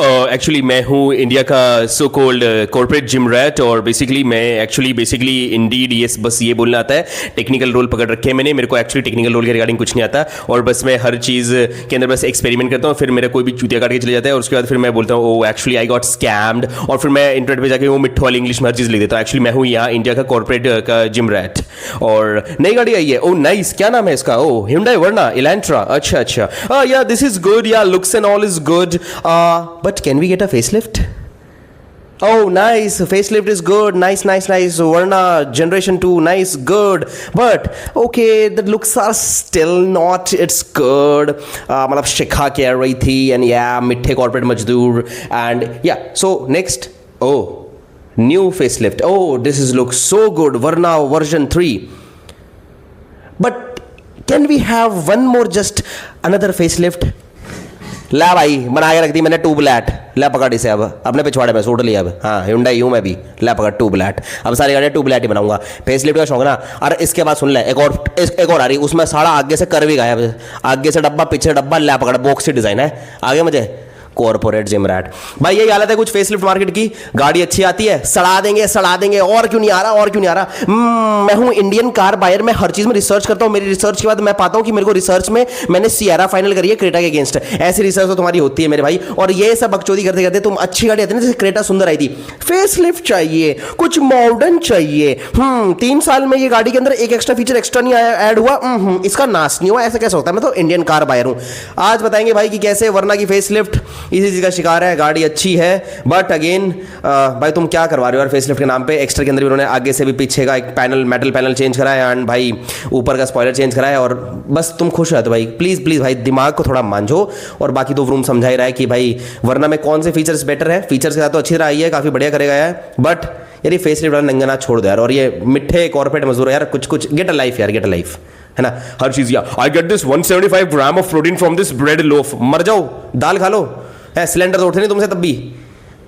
Actually मैं हूँ India का so cold corporate gym rat और बेसिकली इंडीड ये बस ये बोलना आता है टेक्निकल रोल पकड़ रखे हैं मैंने। मेरे को एक्चुअली टेक्निकल रोल के रिगार्डिंग कुछ नहीं आता और बस मैं हर चीज़ के अंदर बस एक्सपेरिमेंट करता हूँ, फिर मेरा कोई भी चूतिया काट के चले जाता है और उसके बाद फिर मैं बोलता हूँ ओ एक्चुअली आई गॉट स्कैम्ड और फिर मैं इंटरनेट पे जाके वो मिट्ठू वाली इंग्लिश में हर चीज़ लिख देता हूँ। एक्चुअली मैं हूँ यहाँ इंडिया का कॉर्पोरेट का जिम रैट और नई गाड़ी आई है। ओ नाइस, क्या नाम है इसका? Oh Hyundai Verna Elantra. अच्छा yeah this is good, yeah looks and all is good, but can we get a facelift? Oh, nice. Facelift is good. Nice. Verna Generation 2, nice, good. But, okay, the looks are still not, it's good. मतलब शिखा कह रही थी and yeah, मिठे corporate मजदूर and yeah. So, next. Oh, new facelift. Oh, this is looks so good. Verna version 3. But, can we have one more, just another facelift? ला भाई बना के रख दी मैंने ट्यूबलैट। ला पकड़ इसे, अब अपने पिछवाड़े में सूट लिया। अब हाँ Hyundai हूँ मैं भी। ला पकड़ ट्यूबलैट, अब सारी गाड़ियाँ ट्यूबलैट ही बनाऊंगा। फेसलिफ्ट का शौक ना। और इसके बाद सुन ले, एक और आ रही, उसमें सारा आगे से कर भी गायब, आगे से डब्बा पीछे डब्बा। ला पकड़ बॉक्स की डिजाइन है आगे मुझे कॉर्पोरेट जिम रैट। भाई यही हालत है कुछ फेसलिफ्ट मार्केट की। गाड़ी अच्छी आती है, सड़ा देंगे और क्यों नहीं आ रहा। मैं हूं इंडियन कार बायर, मैं हर चीज में रिसर्च करता हूं। मेरी रिसर्च के बाद मैं पाता हूं कि मेरे को रिसर्च में मैंने सियरा फाइनल करी है क्रेटा के अगेंस्ट। ऐसी रिसर्च तो तुम्हारी होती है मेरे भाई। और ये सब बकचोदी करते करते तुम अच्छी गाड़ी आती है ना, जैसे क्रेटा सुंदर आई थी, फेसलिफ्ट चाहिए, कुछ मॉडर्न चाहिए। 3 साल में ये गाड़ी के अंदर एक एक्स्ट्रा फीचर एक्स्ट्रा नहीं ऐड हुआ, इसका नाश नहीं हुआ। ऐसा कैसे होता है? मैं तो इंडियन कार बायर हूं। आज बताएंगे भाई कि कैसे वर्ना की फेसलिफ्ट इसी चीज का शिकार है। गाड़ी अच्छी है बट अगेन भाई तुम क्या करवा रहे हो यार फेसलिफ्ट के नाम पे। एक्स्ट्रा के अंदर भी उन्होंने आगे से भी पीछे का एक पैनल, मेटल पैनल चेंज कराया एंड भाई ऊपर का स्पॉइलर चेंज कराया और बस तुम खुश रहते हो भाई। प्लीज भाई दिमाग को थोड़ा मांझो। और बाकी तो रूम समझा ही रहा है कि भाई वरना में कौन से फीचर्स बेटर है। फीचर्स के साथ तो अच्छी तरह आई है, काफी बढ़िया करेगा यार, बट यार ये फेसलिफ्ट वाला नंगना छोड़ दो यार। और ये मिठे कॉर्पोरेट मजदूर यार, कुछ गेट अ लाइफ यार, गेट अ लाइफ, है ना। हर चीज या I get this 175 gram of protein from this bread loaf. मर जाओ, दाल खा लो, सिलेंडर तो उठे नहीं तुमसे, तब भी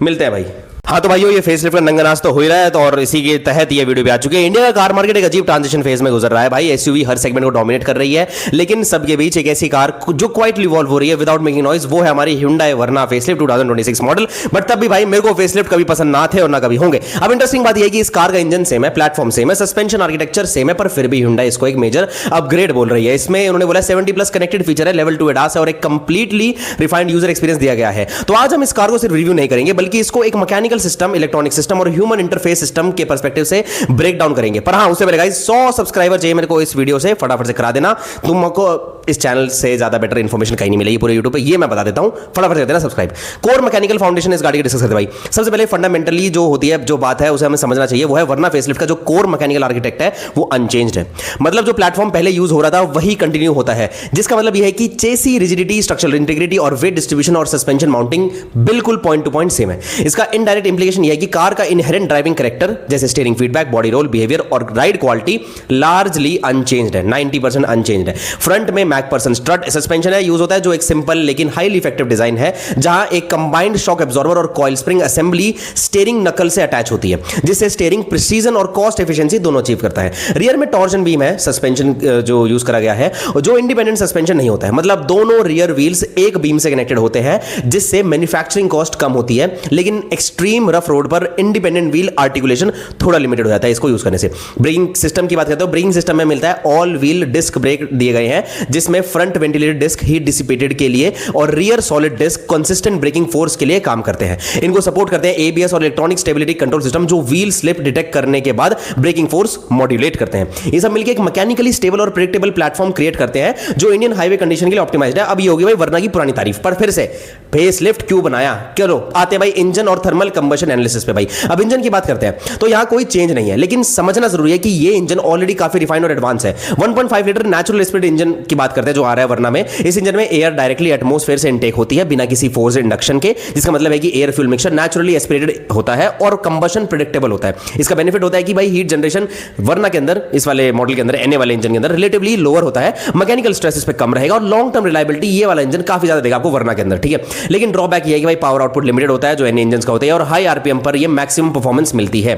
मिलते हैं भाई। हाँ तो भाइयों ये फेसलिफ्ट का नंगनाच तो हो ही रहा है, तो और इसी के तहत ये वीडियो भी आ चुकी है। इंडिया का कार मार्केट एक अजीब ट्रांजिशन फेज में गुजर रहा है भाई। एसयूवी हर सेगमेंट को डोमिनेट कर रही है, लेकिन सबके बीच एक ऐसी कार जो क्वाइटली इवॉल्व हो रही है विदाउट मेकिंग नॉइज, वो है हमारी Hyundai Verna facelift 2026 model. But तब भी भाई मेरे को फेसलिफ्ट कभी पसंद ना थे और ना कभी होंगे। अब इंटरेस्टिंग बात यह है कि इस कार का इंजन सेम है, प्लेटफॉर्म सेम है, सस्पेंशन आर्किटेक्चर सेम है, पर फिर भी Hyundai इसको एक मेजर अपग्रेड बोल रही है। इसमें उन्होंने बोला 70+ कनेक्टेड फीचर है, लेवल 2 ADAS है और एक कंप्लीटली रिफाइंड यूजर एक्सपीरियंस दिया गया है। तो आज हम इस कार को सिर्फ रिव्यू नहीं करेंगे, बल्कि इसको एक मैकेनिकल सिस्टम, इलेक्ट्रॉनिक सिस्टम और ह्यूमन इंटरफेस सिस्टम के पर्सपेक्टिव से ब्रेक डाउन करेंगे। पर हाँ उससे पहले गाइस 100 सब्सक्राइबर चाहिए मेरे को इस वीडियो से, फटाफट से करा देना। तुमको इस चैनल से ज्यादा बेटर इंफॉर्मेशन कहीं नहीं मिलेगी पूरे यूट्यूब पे, ये मैं बता देता हूं। फटाफट से कर देना सब्सक्राइब। कोर मैकेनिकल फाउंडेशन इस गाड़ी की डिस्कस करते भाई। सबसे पहले फंडामेंटली जो होती है, जो बात है उसे हमें समझना चाहिए, वो है वर्ना फेसलिफ्ट का जो कोर मैकेनिकल आर्किटेक्ट है वो अनचेंज्ड है। मतलब जो प्लेटफॉर्म पहले यूज हो रहा था वही कंटिन्यू होता है, जिसका मतलब यह है कि चेसी रिजिडिटी, स्ट्रक्चरल इंटीग्रिटी और वेट डिस्ट्रीब्यूशन और सस्पेंशन माउंटिंग बिल्कुल पॉइंट टू पॉइंट सेम है। इसका इनडायरेक्ट इंप्लीकेशन यह है कि कार का इनहेरेंट ड्राइविंग कैरेक्टर जैसे steering feedback, body roll, behaviour और राइड क्वालिटी लार्जली अनचेंज्ड है, 90% अनचेंज्ड है। फ्रंट में मैकपर्सन स्ट्रट सस्पेंशन है यूज होता है, जो एक सिंपल लेकिन हाईली इफेक्टिव डिजाइन है, जहां एक कंबाइंड शॉक एब्जॉर्बर और कॉइल स्प्रिंग असेंबली स्टीयरिंग नकल से अटैच होती है, जिससे स्टीयरिंग प्रिसीजन और कॉस्ट एफिशिएंसी दोनों अचीव करता है। रियर में टॉर्जन बीम है, सस्पेंशन जो यूज करा गया है, जो इंडिपेंडेंट सस्पेंशन नहीं होता है। मतलब दोनों रियर व्हील्स एक बीम से कनेक्टेड होते हैं, जिससे मैन्युफैक्चरिंग कॉस्ट कम होती है, लेकिन एक्सट्रीम रफ रोड पर इंडिपेंडेंट व्हील आर्टिकुलेशन थोड़ा लिमिटेड हो जाता है इसको यूज करने से। ब्रेकिंग सिस्टम की बात करते हो, ब्रेकिंग सिस्टम में मिलता है ऑल व्हील डिस्क ब्रेक दिए गए हैं, जिसमें front ventilated disc heat dissipated के लिए और rear solid disc consistent braking force के लिए काम करते हैं। इनको सपोर्ट करते हैं एबीएस और इलेक्ट्रॉनिक स्टेबिलिटी कंट्रोल सिस्टम, जो व्हील स्लिप डिटेक्ट करने के बाद ब्रेकिंग फोर्स मॉड्यूलेट करते हैं। ये सब मिलकर एक मैकेनिकली स्टेबल और प्रेडिक्टेबल प्लेटफॉर्म क्रिएट करते हैं, जो इंडियन हाईवे कंडीशन के लिए ऑप्टिमाइज्ड है। अब ये होगी भाई वर्ना की पुरानी तारीफ, पर फिर से फेसलिफ्ट क्यों बनाया? चलो आते भाई इंजन और थर्मल कंबशन एनालिसिस पे भाई। अब इंजन की बात करते हैं तो यहां कोई चेंज नहीं है, लेकिन समझना जरूरी है कि ये इंजन ऑलरेडी काफी रिफाइंड और एडवांस है। 1.5 लीटर नेचुरल एस्पिरेटेड इंजन की बात करते हैं जो आ रहा है वर्ना में। इस इंजन में एयर डायरेक्टली एटमॉस्फेयर से इनटेक होती है बिना किसी फोर्स इंडक्शन के, जिसका मतलब है कि air fuel mixture naturally aspirated होता है और कंबशन प्रेडिक्टेबल होता है। इसका बेनिफिट होता है कि भाई हीट जनरेशन वर्ना के अंदर, इस वाले मॉडल के अंदर, एनए वाले इंजन के अंदर रिलेटिवली लोअर होता है, मैकेनिकल स्ट्रेस इस पे कम रहेगा और लॉन्ग टर्म रिलायबिलिटी ये वाला इंजन काफी ज्यादा देगा आपको वर्ना के अंदर, ठीक है। लेकिन ड्रॉबैक ये है कि भाई पावर आउटपुट लिमिटेड होता है जो एनए इंजन का होता है, और हाई आरपीएम पर ये मैक्सिमम परफॉर्मेंस मिलती है।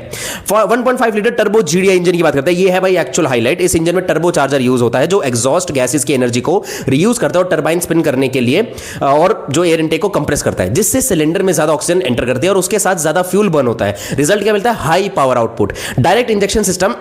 1.5 लीटर टर्बो जीडीआई इंजन की बात करते हैं, ये है भाई एक्चुअल हाईलाइट। इस इंजन में टर्बो चार्जर यूज होता है जो एग्जॉस्ट गैसेस की एनर्जी को रीयूज करता है और टरबाइन स्पिन करने के लिए और जो एयर इनटेक को कंप्रेस करता है, जिससे सिलेंडर में ज्यादा ऑक्सीजन एंटर करती है और उसके साथ ज्यादा फ्यूल बर्न होता है। रिजल्ट क्या मिलता है? High power output. Direct injection system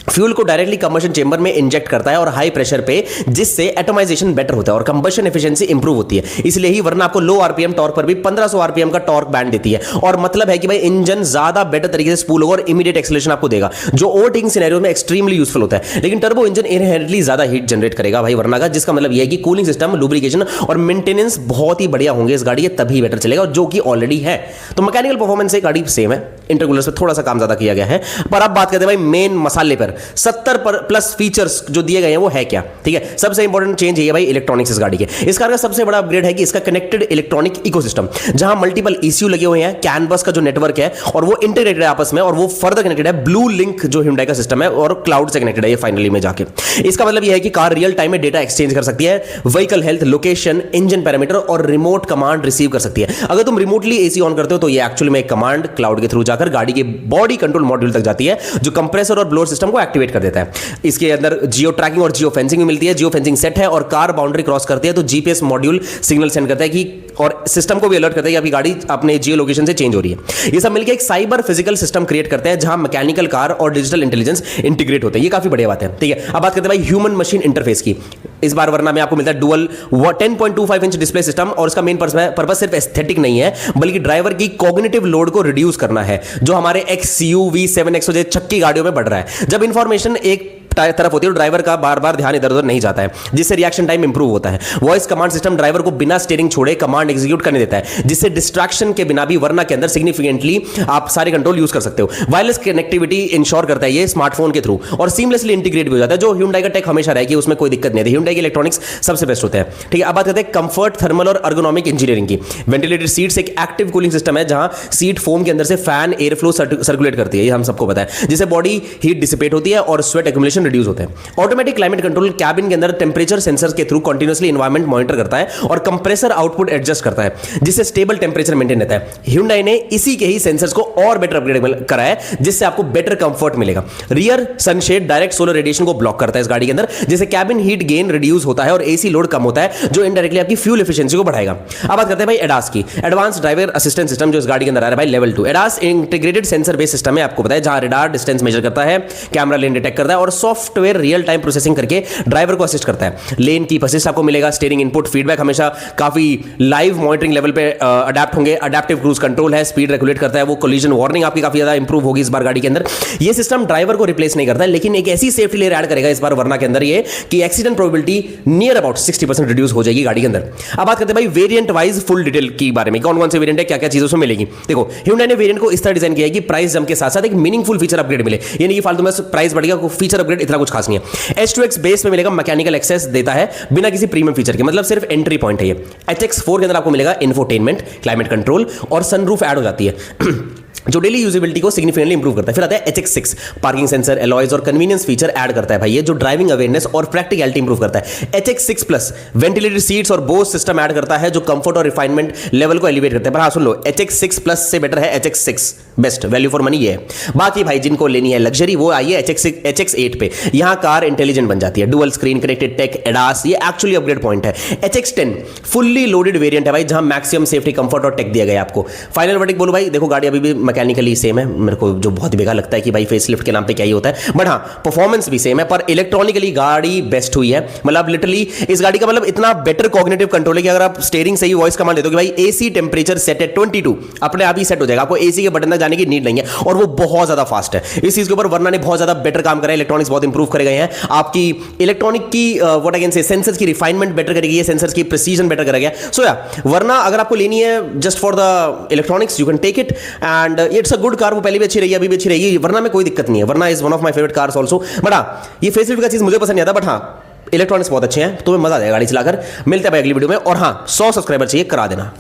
fuel को डायरेक्टली कंबशन चेंबर में इंजेक्ट करता है और हाई प्रेशर पे, जिससे एटमाइजेशन बेटर होता है और कंबशन एफिशिएंसी इंप्रूव होती है। इसलिए ही वरना आपको लो आरपीएम टॉर्क पर भी 1500 आरपीएम का टॉर्क बैंड देती है और मतलब है कि भाई इंजन ज्यादा बेटर तरीके से स्पूल होगा और इमीडिएट एक्सेलरेशन आपको देगा, जो ओवरटेकिंग सिनेरियो में एक्सट्रीमली यूजफुल होता है। लेकिन टर्बो इंजन इनहेरेंटली ज्यादा हीट जनरेट करेगा भाई वरना का, जिसका मतलब यह है कि कूलिंग सिस्टम, लुब्रिकेशन और मेंटेनेंस बहुत ही बढ़िया होंगे इस गाड़ी के, तभी बेटर चलेगा, जो कि ऑलरेडी है। तो मैकेनिकल परफॉर्मेंस से गाड़ी सेम है, इंटरकूलर्स पे थोड़ा सा काम ज्यादा किया गया है। पर अब बात करते हैं भाई मेन मसाले पर, 70 प्लस फीचर्स जो दिए गए हैं वो है क्या? ठीक है, सबसे इंपॉर्टेंट चेंज है भाई इलेक्ट्रॉनिक्स इस गाड़ी के। इस कार का सबसे बड़ा अपग्रेड है कि इसका कनेक्टेड इलेक्ट्रॉनिक इकोसिस्टम, जहां मल्टीपल ईसीयू लगे हुए हैं, कैन बस का जो नेटवर्क है और वो इंटीग्रेटेड है आपस में और वो फर्दर कनेक्टेड है ब्लू लिंक जो Hyundai का सिस्टम है और क्लाउड से कनेक्टेड है ये फाइनली में जाके। इसका मतलब यह है कि कार रियल टाइम में डेटा एक्सचेंज कर सकती है, vehicle health, location, engine parameter और रिमोट कमांड रिसीव कर सकती है। अगर तुम रिमोटली एसी ऑन करते हो तो ये एक्चुअली में एक कमांड क्लाउड के थ्रू जाकर गाड़ी के बॉडी कंट्रोल मॉड्यूल तक जाती है, जो कंप्रेसर और ब्लोअर सिस्टम को एक्टिवेट कर देता है। इसके अंदर जियो ट्रैकिंग और जियो फेंसिंग भी मिलती है। जियो फेंसिंग सेट है और कार बाउंड्री क्रॉस करती है तो जीपीएस मॉड्यूल सिग्नल सेंड करता है कि, और सिस्टम को भी अलर्ट करता है कि आपकी गाड़ी अपने जियो लोकेशन से चेंज हो रही है। ये सब मिलकर एक साइबर फिजिकल सिस्टम क्रिएट करते हैं जहां मैकेनिकल कार और डिजिटल इंटेलिजेंस इंटीग्रेट होते हैं। ये काफी बढ़िया बात है। ठीक है, अब बात करते हैं भाई ह्यूमन मशीन इंटरफेस की। इस बार वरना में आपको मिलता है डुअल 10.25 इंच डिस्प्ले सिस्टम और इसका मेन पर्पस सिर्फ एस्थेटिक नहीं है बल्कि ड्राइवर की कॉग्निटिव लोड को रिड्यूस करना है, जो हमारे XUV 7X जैसे छक्की गाड़ियों में बढ़ रहा है। जब इंफॉर्मेशन एक तरफ होती है तो ड्राइवर का बार बार ध्यान इधर उधर नहीं जाता है, जिससे रिएक्शन टाइम इंप्रूव होता है। वॉइस कमांड सिस्टम ड्राइवर को बिना स्टीयरिंग छोड़े कमांड एग्जीक्यूट करने देता है, जिससे डिस्ट्रैक्शन के बिना भी वरना के अंदर सिग्निफिकेंटली आप सारे कंट्रोल यूज कर सकते हो। वायरलेस कनेक्टिविटी इंश्योर करता है ये स्मार्टफोन के थ्रू और सीमलेसली इंटीग्रेट भी हो जाता है, जो Hyundai का टेक हमेशा रहा है कि उसमें कोई दिक्कत नहीं है। Hyundai के इलेक्ट्रॉनिक्स सबसे बेस्ट होते हैं। ठीक है, अब बात करते हैं कंफर्ट, थर्मल और अर्गोनॉमिक इंजीनियरिंग की। वेंटिलेटेड सीट्स एक एक्टिव कूलिंग सिस्टम है जहां सीट फोम के अंदर से फैन एयर फ्लो सर्कुलेट करती है, ये हम सबको पता है, जिससे बॉडी हीट डिसिपेट होती है और स्वेट एक्यूमुलेशन रिड्यूस होता है। ऑटोमेटिक क्लाइमेट कंट्रोल कैबिन के अंदर टेंपरेचर सेंसर्स के थ्रू कंटीन्यूअसली एनवायरनमेंट मॉनिटर करता है और कंप्रेसर आउटपुट एडजस्ट करता है, जिससे स्टेबल टेंपरेचर मेंटेन रहता है। Hyundai ने इसी के ही सेंसर्स को और बेटर अपग्रेड करा है, जिससे आपको बेटर कंफर्ट मिलेगा। Rear sunshade direct solar radiation को ब्लॉक करता है इस गाड़ी के अंदर, जिससे कैबिन हीट गेन रिड्यूस होता है और एसी लोड कम होता है, जो इनडायरेक्टली आपकी फ्यूल एफिशिएंसी को बढ़ाएगा। अब बात करते हैं भाई एडास की। एडवांस ड्राइवर असिस्टेंट सिस्टम जो इस गाड़ी के अंदर आ रहा है भाई level 2। ADAS integrated sensor based system है, आपको पता है, जहां रेडार डिस्टेंस मेजर करता है, कैमरा लेन डिटेक्ट करता है और सॉफ्टवेयर रियल टाइम प्रोसेसिंग करके ड्राइवर को असिस्ट करता है। लेन की असिस्ट आपको मिलेगा, स्टीयरिंग इनपुट फीडबैक हमेशा काफी लाइव मॉनिटरिंग लेवल पे अडैप्ट होंगे। अडैप्टिव क्रूज कंट्रोल है, स्पीड रेगुलेट करता है, वो कोलिजन वार्निंग आपकी काफी ज्यादा इंप्रूव होगी इस बार गाड़ी के अंदर। ये सिस्टम ड्राइवर को रिप्लेस नहीं करता है, लेकिन एक ऐसी सेफ्टी लेयर ऐड करेगा इस बार वरना के अंदर ये कि accident probability near about 60% reduce हो जाएगी गाड़ी के अंदर। अब बात करते हैं भाई वेरिएंट वाइज फुल डिटेल की बारे में, कौन कौन से वेरिएंट है, क्या क्या चीजों से मिलेगी। देखो Hyundai ने वेरिएंट को इस तरह डिजाइन किया है कि प्राइस जम के साथ साथ एक मीनिंगफुल फीचर अपग्रेड मिले, यानी कि फालतू में प्राइस बढ़ेगा, फीचर अपग्रेड इतना कुछ खास नहीं है। H2X बेस में मिलेगा, मैकेनिकल एक्सेस देता है बिना किसी प्रीमियम फीचर के, मतलब सिर्फ एंट्री पॉइंट है ये। HX4 के अंदर आपको मिलेगा इंफोटेनमेंट, क्लाइमेट कंट्रोल और सनरूफ ऐड हो जाती है जो डेली यूजेबिलिटी को सिग्निफिकेंटली इंप्रूव करता है। फिर आता है HX6, पार्किंग सेंसर, एलॉयज और कन्वीनियंस फीचर ऐड करता है भाई ये, जो ड्राइविंग अवेयरनेस और प्रैक्टिकलिटी इंप्रूव करता है। HX6 प्लस वेंटिलेटेड सीट्स और बोस सिस्टम ऐड करता है, जो कंफर्ट और रिफाइनमेंट लेवल को एलिवेट करता है। पर हाँ सुन लो, HX6 प्लस से बेटर है HX6, best value for money ये है। बाकी भाई जिनको लेनी है लग्जरी वो आइए HX8 पे, यहां कार इंटेलिजेंट बन जाती है, dual screen connected tech ADAS, ये एक्चुअली अपग्रेड पॉइंट है। HX10 फुल्ली लोडेड वेरिएंट है भाई, जहां मैक्सिमम सेफ्टी कंफर्ट और टेक दिया गया आपको। फाइनल वर्डिक्ट बोलो भाई, देखो गाड़ी अभी भी मैकेनिकली सेम है, मेरे को जो बहुत बेकार लगता है कि भाई फेसलिफ्ट के नाम पे क्या ही होता है, बट हाँ परफॉर्मेंस भी सेम है, पर इलेक्ट्रॉनिकली गाड़ी बेस्ट हुई है। मतलब लिटरली इस गाड़ी का मतलब इतना बेटर कॉग्निटिव कंट्रोल है कि अगर आप स्टीयरिंग से ही वॉइस कमांड दे दो कि भाई एसी टेंपरेचर सेट है 22, अपने आप ही सेट हो जाएगा, आपको एसी के बटन तक जाने की नीड नहीं है, और वो बहुत ज्यादा फास्ट है। इस चीज के ऊपर वरना ने बहुत ज्यादा बेटर काम करा है, इलेक्ट्रॉनिक्स बहुत इंप्रूव करे गए हैं, आपकी इलेक्ट्रॉनिक की what I can say sensors की रिफाइनमेंट बेटर करेगी, सेंसर्स की प्रिसीजन बेटर करेगा। सो या वरना अगर आपको लेनी है just for the electronics you can take it and it's a good car, वो पहले भी अच्छी रही है, अभी भी अच्छी रहेगी, वरना में कोई दिक्कत नहीं है। वरना is one of my favourite cars also, but हाँ ये फेसलिफ्ट का चीज मुझे पसंद नहीं आता, बट हाँ इलेक्ट्रॉनिक्स बहुत अच्छे हैं, तुम्हें मजा आ जाएगा गाड़ी चलाकर। मिलते हैं भाई अगली वीडियो में, और हाँ 100 सब्सक्राइबर चाहिए, करा देना।